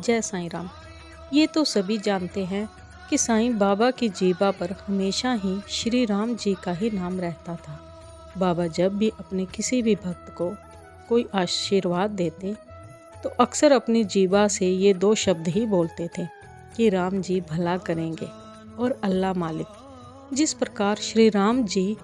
जय साईं राम। ये तो सभी जानते हैं कि साईं बाबा की जीभा पर हमेशा ही श्री राम जी का ही नाम रहता था। बाबा जब भी अपने किसी भी भक्त को कोई आशीर्वाद देते तो अक्सर अपनी जीभा से ये दो शब्द ही बोलते थे कि राम जी भला करेंगे और अल्लाह मालिक। जिस प्रकार श्री राम जी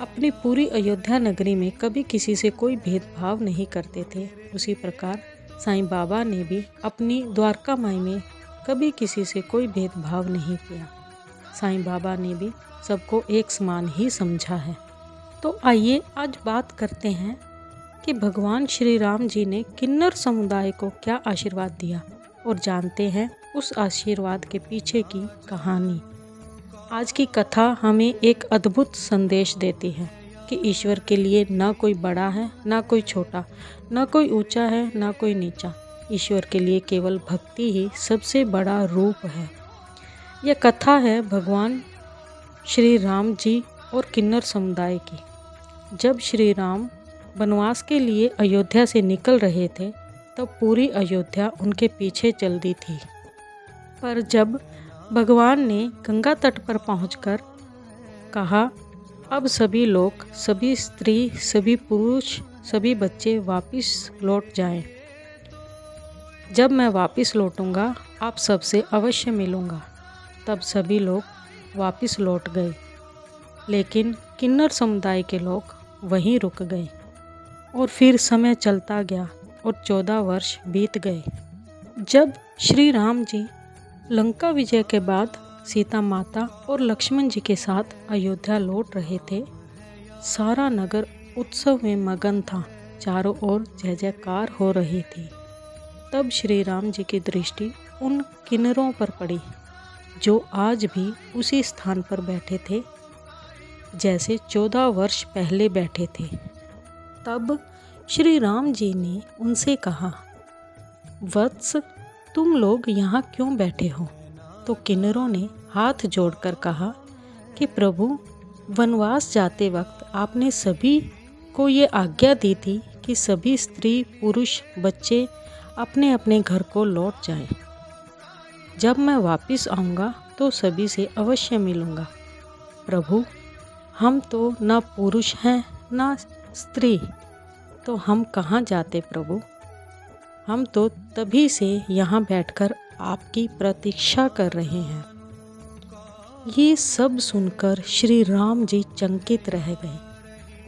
अपनी पूरी अयोध्या नगरी में कभी किसी से कोई भेदभाव नहीं करते थे, उसी प्रकार साईं बाबा ने भी अपनी द्वारका माई में कभी किसी से कोई भेदभाव नहीं किया। साईं बाबा ने भी सबको एक समान ही समझा है। तो आइए आज बात करते हैं कि भगवान श्री राम जी ने किन्नर समुदाय को क्या आशीर्वाद दिया और जानते हैं उस आशीर्वाद के पीछे की कहानी। आज की कथा हमें एक अद्भुत संदेश देती है कि ईश्वर के लिए ना कोई बड़ा है ना कोई छोटा, ना कोई ऊंचा है ना कोई नीचा। ईश्वर के लिए केवल भक्ति ही सबसे बड़ा रूप है। यह कथा है भगवान श्री राम जी और किन्नर समुदाय की। जब श्री राम वनवास के लिए अयोध्या से निकल रहे थे तब पूरी अयोध्या उनके पीछे चल दी थी। पर जब भगवान ने गंगा तट पर पहुंचकर कहा, अब सभी लोग, सभी स्त्री, सभी पुरुष, सभी बच्चे वापस लौट जाएं। जब मैं वापस लौटूंगा आप सबसे अवश्य मिलूंगा। तब सभी लोग वापस लौट गए, लेकिन किन्नर समुदाय के लोग वहीं रुक गए। और फिर समय चलता गया और 14 वर्ष बीत गए। जब श्री राम जी लंका विजय के बाद सीता माता और लक्ष्मण जी के साथ अयोध्या लौट रहे थे, सारा नगर उत्सव में मगन था। चारों ओर जय जयकार हो रही थी। तब श्री राम जी की दृष्टि उन किन्नरों पर पड़ी जो आज भी उसी स्थान पर बैठे थे जैसे 14 वर्ष पहले बैठे थे। तब श्री राम जी ने उनसे कहा, वत्स, तुम लोग यहाँ क्यों बैठे हो? तो किन्नरों ने हाथ जोड़कर कहा कि प्रभु, वनवास जाते वक्त आपने सभी को ये आज्ञा दी थी कि सभी स्त्री, पुरुष, बच्चे अपने अपने घर को लौट जाएं। जब मैं वापस आऊँगा तो सभी से अवश्य मिलूँगा। प्रभु, हम तो ना पुरुष हैं ना स्त्री, तो हम कहाँ जाते प्रभु? हम तो तभी से यहाँ बैठकर आपकी प्रतीक्षा कर रहे हैं। ये सब सुनकर श्री राम जी चंकित रह गए।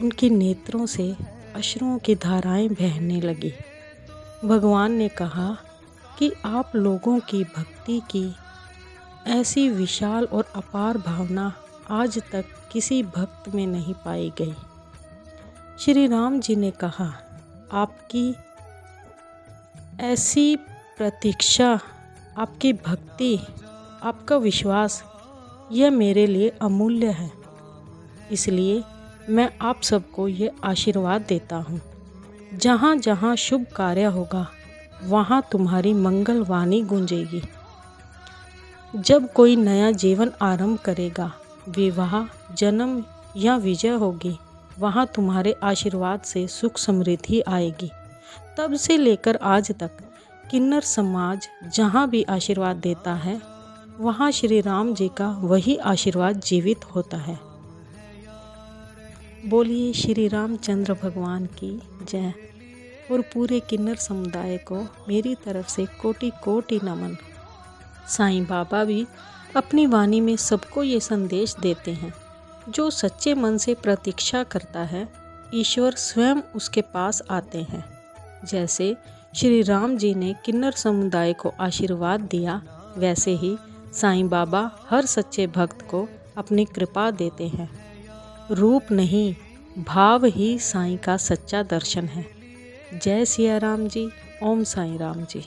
उनके नेत्रों से अश्रुओं की धाराएं बहने लगी। भगवान ने कहा कि आप लोगों की भक्ति की ऐसी विशाल और अपार भावना आज तक किसी भक्त में नहीं पाई गई। श्री राम जी ने कहा, आपकी ऐसी प्रतीक्षा, आपकी भक्ति, आपका विश्वास, यह मेरे लिए अमूल्य है। इसलिए मैं आप सबको ये आशीर्वाद देता हूँ, जहाँ जहाँ शुभ कार्य होगा वहाँ तुम्हारी मंगल वाणी गूंजेगी। जब कोई नया जीवन आरंभ करेगा, विवाह, जन्म या विजय होगी, वहाँ तुम्हारे आशीर्वाद से सुख समृद्धि आएगी। तब से लेकर आज तक किन्नर समाज जहाँ भी आशीर्वाद देता है वहाँ श्री राम जी का वही आशीर्वाद जीवित होता है। बोलिए श्री रामचंद्र भगवान की जय। और पूरे किन्नर समुदाय को मेरी तरफ से कोटि कोटि नमन। साईं बाबा भी अपनी वाणी में सबको ये संदेश देते हैं, जो सच्चे मन से प्रतीक्षा करता है ईश्वर स्वयं उसके पास आते हैं। जैसे श्री राम जी ने किन्नर समुदाय को आशीर्वाद दिया, वैसे ही साईं बाबा हर सच्चे भक्त को अपनी कृपा देते हैं। रूप नहीं, भाव ही साईं का सच्चा दर्शन है। जय सिया राम जी। ओम साईं राम जी।